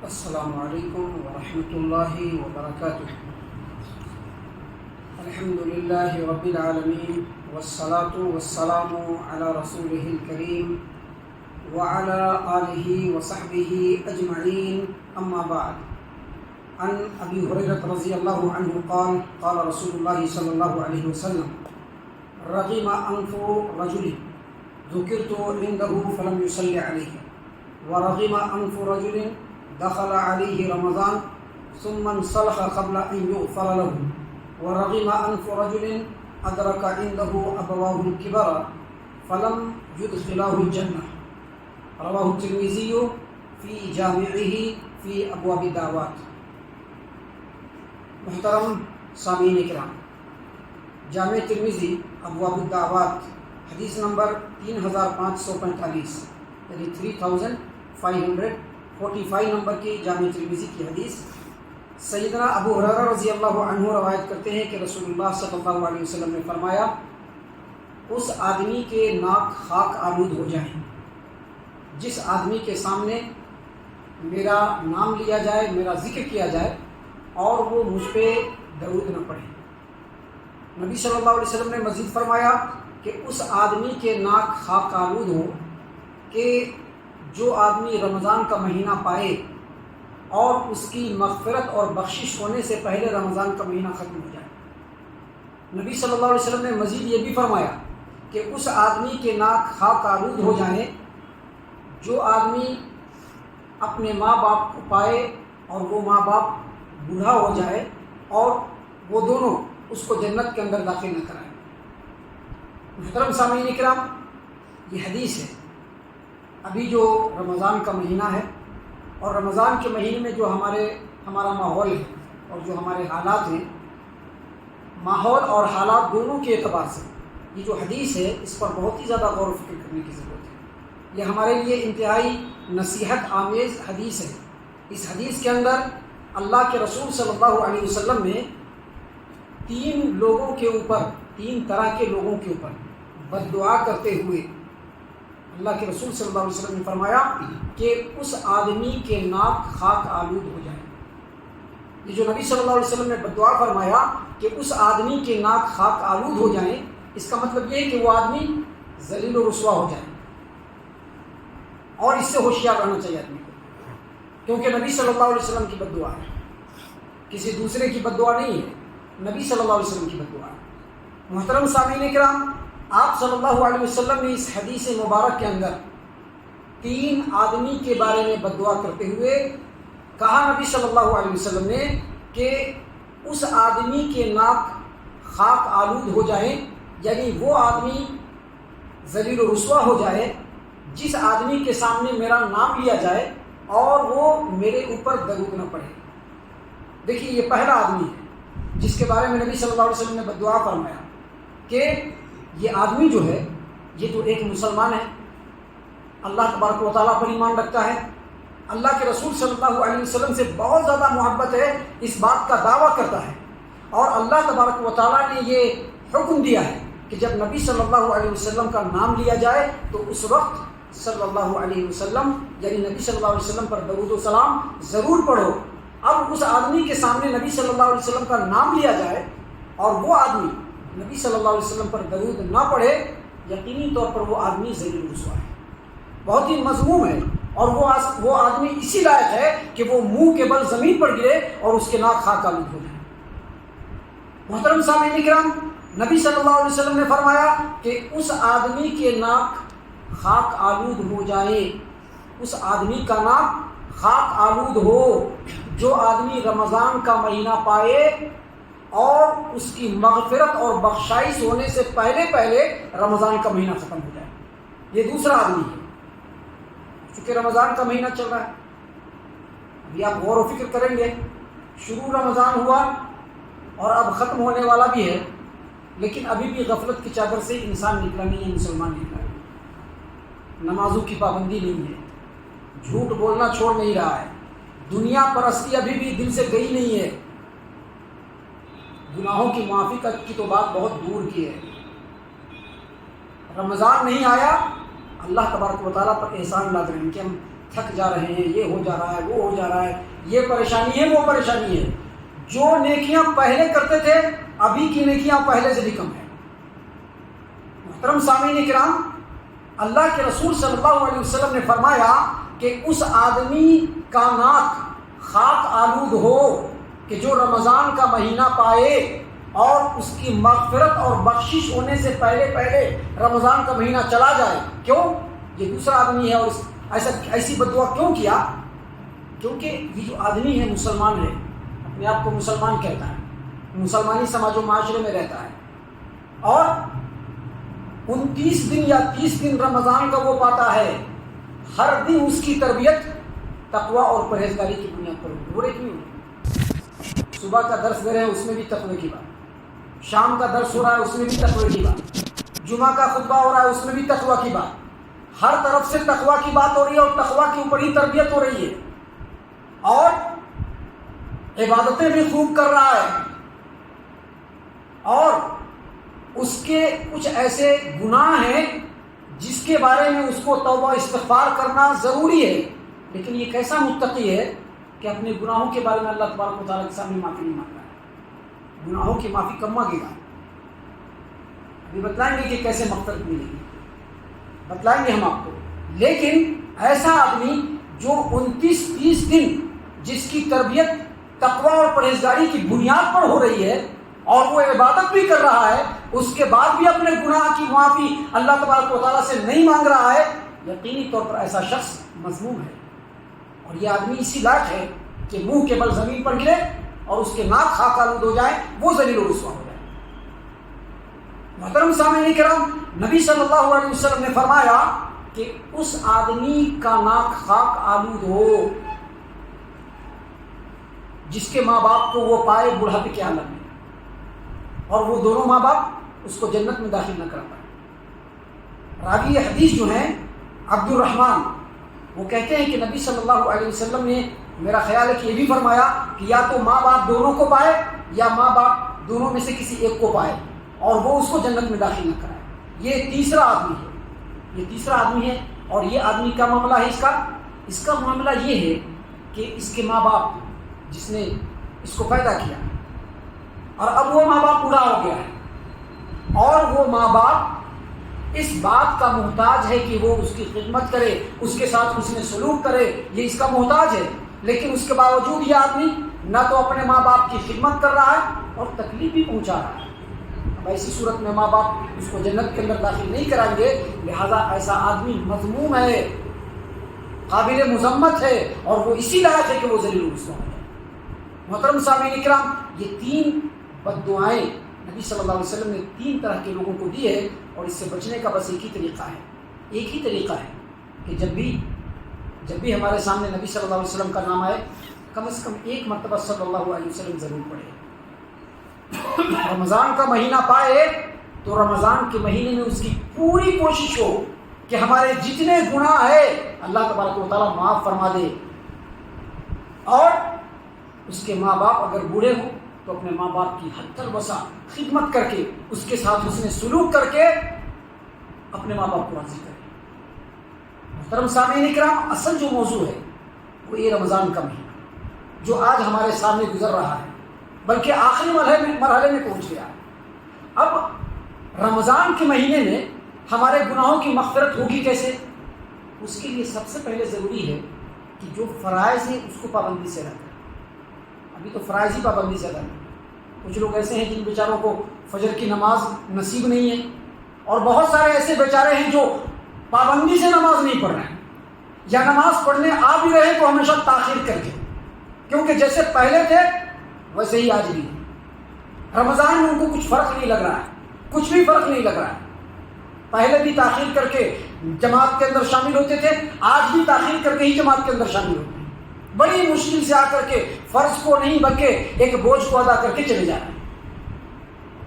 السلام علیکم ورحمۃ اللہ وبرکاتہ۔ الحمد للہ رب العالمین والصلاة والسلام علی رسولہ الکریم وعلی آلہ وصحبہ اجمعین، اما بعد۔ عن ابی ہریرہ رضی اللہ عنہ قال قال رسول اللہ صلی اللہ علیہ وسلم رغم انف رجل ذکرت عنده فلم يصلی علیہ ورغم انف رجل دخل علیہ رمضان ثم انسلخ قبل ان یغفر له ورغم انف رجل ادرک عنده ابواه الكبر فلم يدخلاه الجنة، رواہ الترمذی فی جامعہ فی ابواب الدعوات۔ محترم سامعین کرام، جامع ترمذی ابواب الدعوات حدیث نمبر 3545 یعنی 3545 نمبر کی جامع ترمذی کی حدیث سیدنا ابو ہریرہ رضی اللہ عنہ روایت کرتے ہیں کہ رسول اللہ صلی اللہ علیہ وسلم نے فرمایا، اس آدمی کے ناک خاک آلود ہو جائیں جس آدمی کے سامنے میرا نام لیا جائے، میرا ذکر کیا جائے اور وہ مجھ پہ درود نہ پڑھے۔ نبی صلی اللہ علیہ وسلم نے مزید فرمایا کہ اس آدمی کے ناک خاک آلود ہو کہ جو آدمی رمضان کا مہینہ پائے اور اس کی مغفرت اور بخشش ہونے سے پہلے رمضان کا مہینہ ختم ہو جائے۔ نبی صلی اللہ علیہ وسلم نے مزید یہ بھی فرمایا کہ اس آدمی کے ناک خاک آلود ہو جائیں جو آدمی اپنے ماں باپ کو پائے اور وہ ماں باپ بوڑھا ہو جائے اور وہ دونوں اس کو جنت کے اندر داخل نہ کرائیں۔ محترم سامعین کرام، یہ حدیث ہے۔ ابھی جو رمضان کا مہینہ ہے اور رمضان کے مہینے میں جو ہمارا ماحول ہے اور جو ہمارے حالات ہیں، ماحول اور حالات دونوں کے اعتبار سے یہ جو حدیث ہے اس پر بہت ہی زیادہ غور و فکر کرنے کی ضرورت ہے۔ یہ ہمارے لیے انتہائی نصیحت آمیز حدیث ہے۔ اس حدیث کے اندر اللہ کے رسول صلی اللہ علیہ وسلم نے تین طرح کے لوگوں کے اوپر بد دعا کرتے ہوئے اللہ کے رسول صلی اللہ علیہ وسلم نے فرمایا کہ اس آدمی کے ناک خاک آلود ہو جائے۔ یہ جو نبی صلی اللہ علیہ وسلم نے بد دعا فرمایا کہ اس آدمی کے ناک خاک آلود ہو جائیں، اس کا مطلب یہ ہے کہ وہ آدمی ذلیل و رسوا ہو جائے، اور اس سے ہوشیار رہنا چاہیے آدمی کو، کیونکہ نبی صلی اللہ علیہ وسلم کی بد دعا ہے، کسی دوسرے کی بد دعا نہیں ہے، نبی صلی اللہ علیہ وسلم کی بد دعا ہے۔ محترم سامعین کرام، آپ صلی اللہ علیہ وسلم نے اس حدیث مبارک کے اندر تین آدمی کے بارے میں بد دعا کرتے ہوئے کہا نبی صلی اللہ علیہ وسلم نے کہ اس آدمی کے ناک خاک آلود ہو جائیں، یعنی وہ آدمی ذلیل و رسوا ہو جائے جس آدمی کے سامنے میرا نام لیا جائے اور وہ میرے اوپر درود نہ پڑھے۔ دیکھیے، یہ پہلا آدمی ہے جس کے بارے میں نبی صلی اللہ علیہ وسلم نے بد دعا فرمایا کہ یہ آدمی جو ہے، یہ تو ایک مسلمان ہے، اللہ تبارک و تعالیٰ پر ایمان رکھتا ہے، اللہ کے رسول صلی اللہ علیہ وسلم سے بہت زیادہ محبت ہے، اس بات کا دعویٰ کرتا ہے، اور اللہ تبارک و تعالیٰ نے یہ حکم دیا ہے کہ جب نبی صلی اللہ علیہ وسلم کا نام لیا جائے تو اس وقت صلی اللہ علیہ وسلم یعنی نبی صلی اللہ علیہ وسلم پر درود و سلام ضرور پڑھو۔ اب اس آدمی کے سامنے نبی صلی اللہ علیہ وسلم کا نام لیا جائے اور وہ آدمی نبی صلی اللہ علیہ وسلم پر درود نہ پڑھے، یقینی طور پر وہ آدمی ذلیل و رسوا ہے، بہت ہی مذموم ہے، اور وہ آدمی اسی لائق ہے کہ وہ منہ کے بل زمین پر گرے اور اس کے ناک خاک آلود ہو جائے۔ محترم سامعین کرام، نبی صلی اللہ علیہ وسلم نے فرمایا کہ اس آدمی کے ناک خاک آلود ہو جائے، اس آدمی کا ناک خاک آلود ہو جو آدمی رمضان کا مہینہ پائے اور اس کی مغفرت اور بخشائش ہونے سے پہلے رمضان کا مہینہ ختم ہو جائے۔ یہ دوسرا آدمی ہے، چونکہ رمضان کا مہینہ چل رہا ہے۔ ابھی آپ غور و فکر کریں گے، شروع رمضان ہوا اور اب ختم ہونے والا بھی ہے، لیکن ابھی بھی غفلت کی چادر سے انسان نکلا نہیں ہے، مسلمان نکلا نہیں، نمازوں کی پابندی نہیں ہے، جھوٹ بولنا چھوڑ نہیں رہا ہے، دنیا پرستی ابھی بھی دل سے گئی نہیں ہے، گناہوں کی معافی کی تو بات بہت دور کی ہے۔ رمضان نہیں آیا، اللہ تبارک و تعالیٰ پر احسان لاد رہے ہیں کہ ہم تھک جا رہے ہیں، یہ ہو جا رہا ہے، وہ ہو جا رہا ہے، یہ پریشانی ہے، وہ پریشانی ہے. جو نیکیاں پہلے کرتے تھے ابھی کی نیکیاں پہلے سے بھی کم ہیں. محترم سامعین کرام، اللہ کے رسول صلی اللہ علیہ وسلم نے فرمایا کہ اس آدمی کا ناک خاک آلود ہو کہ جو رمضان کا مہینہ پائے اور اس کی مغفرت اور بخشش ہونے سے پہلے رمضان کا مہینہ چلا جائے. کیوں؟ یہ دوسرا آدمی ہے اور ایسی بددعا کیوں کیا؟ کیونکہ یہ جو آدمی ہے مسلمان ہے، اپنے آپ کو مسلمان کہتا ہے، مسلمانی سماج و معاشرے میں رہتا ہے، اور 29 دن یا 30 دن رمضان کا وہ پاتا ہے. ہر دن اس کی تربیت تقویٰ اور پرہیزگاری کی بنیاد پر ہوگی. برے کیوں؟ صبح کا درس دے رہے ہیں اس میں بھی تقوی کی بات، شام کا درس ہو رہا ہے اس میں بھی تقوی کی بات، جمعہ کا خطبہ ہو رہا ہے اس میں بھی تقوی کی بات. ہر طرف سے تقوی کی بات ہو رہی ہے اور تقوی کے اوپر ہی تربیت ہو رہی ہے، اور عبادتیں بھی خوب کر رہا ہے، اور اس کے کچھ ایسے گناہ ہیں جس کے بارے میں اس کو توبہ استغفار کرنا ضروری ہے. لیکن یہ کیسا متقی ہے کہ اپنے گناہوں کے بارے میں اللہ تبارک و تعالیٰ کے سامنے معافی نہیں مانگتا ہے. گناہوں کی معافی کب مانگے گا؟ ابھی بتلائیں گے کہ کیسے مغفرت ملے گی، بتلائیں گے ہم آپ کو. لیکن ایسا آدمی جو 29-30 دن جس کی تربیت تقویٰ اور پرہیزگاری کی بنیاد پر ہو رہی ہے اور وہ عبادت بھی کر رہا ہے، اس کے بعد بھی اپنے گناہ کی معافی اللہ تبارک و تعالیٰ سے نہیں مانگ رہا ہے، یقینی طور پر ایسا شخص مذموم ہے. اور یہ آدمی اسی لائق ہے کہ منہ کے بل زمین پر گرے اور اس کے ناک خاک آلود ہو جائے، وہ ذلیل و رسوا ہو جائے. محترم سامعین کرام، نبی صلی اللہ علیہ وسلم نے فرمایا کہ اس آدمی کا ناک خاک آلود ہو جس کے ماں باپ کو وہ پائے بڑھاپے کے عالم میں، اور وہ دونوں ماں باپ اس کو جنت میں داخل نہ کر پائے. راوی حدیث جو ہیں عبد الرحمن، وہ کہتے ہیں کہ نبی صلی اللہ علیہ وسلم نے، میرا خیال ہے کہ یہ بھی فرمایا کہ یا تو ماں باپ دونوں کو پائے یا ماں باپ دونوں میں سے کسی ایک کو پائے اور وہ اس کو جنت میں داخل نہ کرائے. یہ تیسرا آدمی ہے، یہ تیسرا آدمی ہے. اور یہ آدمی کا معاملہ ہے، اس کا معاملہ یہ ہے کہ اس کے ماں باپ جس نے اس کو پیدا کیا، اور اب وہ ماں باپ بوڑھا ہو گیا ہے، اور وہ ماں باپ اس بات کا محتاج ہے کہ وہ اس کی خدمت کرے، اس کے ساتھ اس نے سلوک کرے، یہ اس کا محتاج ہے. لیکن اس کے باوجود یہ آدمی نہ تو اپنے ماں باپ کی خدمت کر رہا ہے اور تکلیف بھی پہنچا رہا ہے. اب ایسی صورت میں ماں باپ اس کو جنت کے اندر داخل نہیں کرائیں گے، لہذا ایسا آدمی مذموم ہے، قابل مذمت ہے، اور وہ اسی لائق ہے کہ وہ ذلیل و رسوا ہے. محترم سامعین اکرام، یہ 3 بددعائیں نبی صلی اللہ علیہ وسلم نے 3 طرح کے لوگوں کو دی ہے، اور اس سے بچنے کا بس ایک ہی طریقہ ہے. ایک ہی طریقہ ہے کہ جب بھی ہمارے سامنے نبی صلی اللہ علیہ وسلم کا نام آئے، کم از کم ایک مرتبہ صلی اللہ علیہ وسلم ضرور پڑھے. رمضان کا مہینہ پائے تو رمضان کے مہینے میں اس کی پوری کوشش ہو کہ ہمارے جتنے گناہ ہیں اللہ تبارک و تعالیٰ معاف فرما دے. اور اس کے ماں باپ اگر بوڑھے ہوں تو اپنے ماں باپ کی حد الوسع خدمت کر کے، اس کے ساتھ اس نے سلوک کر کے اپنے ماں باپ کو راضی کرے. محترم سامعین اکرام، اصل جو موضوع ہے وہ یہ رمضان کا مہینہ جو آج ہمارے سامنے گزر رہا ہے، بلکہ آخری مرحلے میں پہنچ گیا ہے. اب رمضان کے مہینے میں ہمارے گناہوں کی مغفرت ہوگی کیسے؟ اس کے لیے سب سے پہلے ضروری ہے کہ جو فرائض ہیں اس کو پابندی سے رکھیں. ابھی تو فرائض ہی پابندی سے رکھیں. کچھ لوگ ایسے ہیں جن بیچاروں کو فجر کی نماز نصیب نہیں ہے، اور بہت سارے ایسے بیچارے ہیں جو پابندی سے نماز نہیں پڑھ رہے ہیں، یا نماز پڑھنے آ بھی رہے تو ہمیشہ تاخیر کر کے، کیونکہ جیسے پہلے تھے ویسے ہی آج بھی. رمضان میں ان کو کچھ فرق نہیں لگ رہا ہے، کچھ بھی فرق نہیں لگ رہا ہے. پہلے بھی تاخیر کر کے جماعت کے اندر شامل ہوتے تھے، آج بھی تاخیر کر کے ہی جماعت کے اندر شامل ہوتے ہیں. بڑی مشکل سے آ کر کے فرض کو نہیں بلکہ ایک بوجھ کو ادا کر کے چلے جاتے ہیں.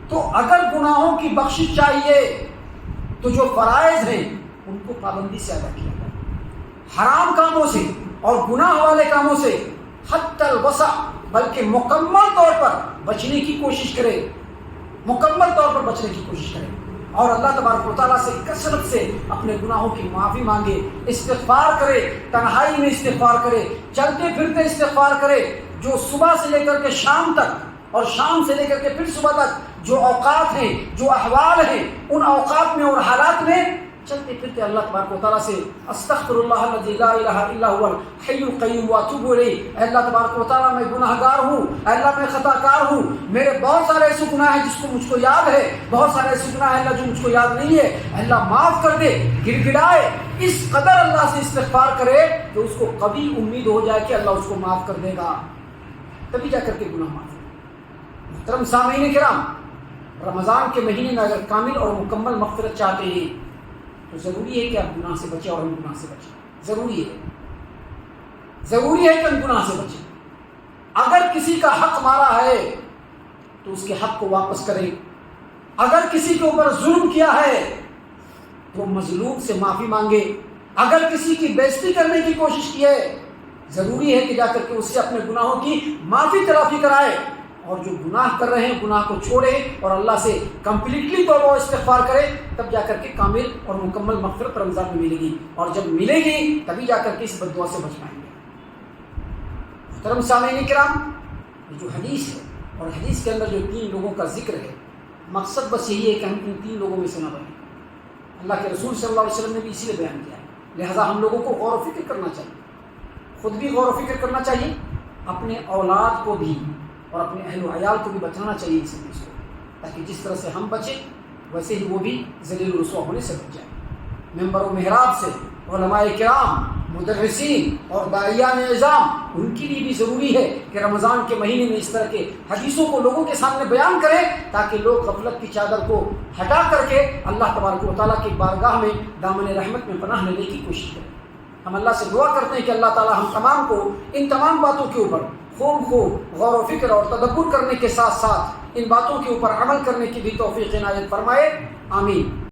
تو اگر گناہوں کی بخشش چاہیے تو جو فرائض ہیں ان کو پابندی سے ادا کیا جائے. حرام کاموں سے اور گناہ والے کاموں سے حد الوسع بلکہ مکمل طور پر بچنے کی کوشش کرے، مکمل طور پر بچنے کی کوشش کرے. اور اللہ تبارک و تعالیٰ سے کثرت سے اپنے گناہوں کی معافی مانگے، استغفار کرے، تنہائی میں استغفار کرے، چلتے پھرتے استغفار کرے، جو صبح سے لے کر کے شام تک اور شام سے لے کر کے پھر صبح تک جو اوقات ہیں، جو احوال ہیں، ان اوقات میں اور حالات میں چلتے پھرتے اللہ تبارک و تعالیٰ سے استغفر اللہ الذی لا الہ الا هو الحی القیوم واتوب الیہ، اے اللہ تبارک و تعالیٰ میں گناہ گار ہوں، اے اللہ میں خطا کار ہوں، میرے بہت سارے ایسے گناہ ہیں جس کو مجھ کو یاد ہے، بہت سارے ایسے گناہ ہیں اللہ جو مجھ کو یاد نہیں ہے، اے اللہ معاف کر دے، گڑ گڑائے، اس قدر اللہ سے استغفار کرے کہ اس کو کبھی امید ہو جائے کہ اللہ اس کو معاف کر دے گا، تبھی جا کر کے گناہ معاف ہو۔ محترم سامعین کرام، رمضان کے مہینے میں اگر کامل اور مکمل مغفرت چاہتے ہیں تو ضروری ہے کہ آپ گناہ سے بچیں اور ہم گناہ سے بچیں، ضروری ہے کہ ہم گناہ سے بچیں۔ اگر کسی کا حق مارا ہے تو اس کے حق کو واپس کریں، اگر کسی کے اوپر ظلم کیا ہے تو مظلوم سے معافی مانگے، اگر کسی کی بےزتی کرنے کی کوشش کی ہے ضروری ہے کہ جا کر کے اس سے اپنے گناہوں کی معافی تلافی کرائے، اور جو گناہ کر رہے ہیں گناہ کو چھوڑے اور اللہ سے کمپلیٹلی توبہ و استغفار کرے، تب جا کر کے کامل اور مکمل مغفرت رمضان میں ملے گی، اور جب ملے گی تبھی جا کر کے اس بد دعا سے بچ پائیں گے۔ محترم سامعین کرام، یہ جو حدیث ہے اور حدیث کے اندر جو 3 لوگوں کا ذکر ہے، مقصد بس یہی ہے کہ ہم ان 3 لوگوں میں سے نہ بنیں۔ اللہ کے رسول صلی اللہ علیہ وسلم نے بھی اسی لیے بیان کیا ہے، لہذا ہم لوگوں کو غور و فکر کرنا چاہیے، خود بھی غور و فکر کرنا چاہیے، اپنے اولاد کو بھی اور اپنے اہل و عیال کو بھی بچانا چاہیے اس چیز کو، تاکہ جس طرح سے ہم بچیں ویسے ہی وہ بھی ذلیل و رسوا ہونے سے بچ جائیں۔ ممبر و محراب سے علماء کرام، مدرسین اور داعیان نظام، ان کے لیے بھی ضروری ہے کہ رمضان کے مہینے میں اس طرح کے حدیثوں کو لوگوں کے سامنے بیان کریں، تاکہ لوگ غفلت کی چادر کو ہٹا کر کے اللہ تبارک و تعالیٰ کی بارگاہ میں دامن رحمت میں پناہ لینے کی کوشش کریں۔ ہم اللہ سے دعا کرتے ہیں کہ اللہ تعالیٰ ہم تمام کو ان تمام باتوں کے اوپر خوب غور و فکر اور تدبر کرنے کے ساتھ ساتھ ان باتوں کے اوپر عمل کرنے کی بھی توفیق عنایت فرمائے، آمین۔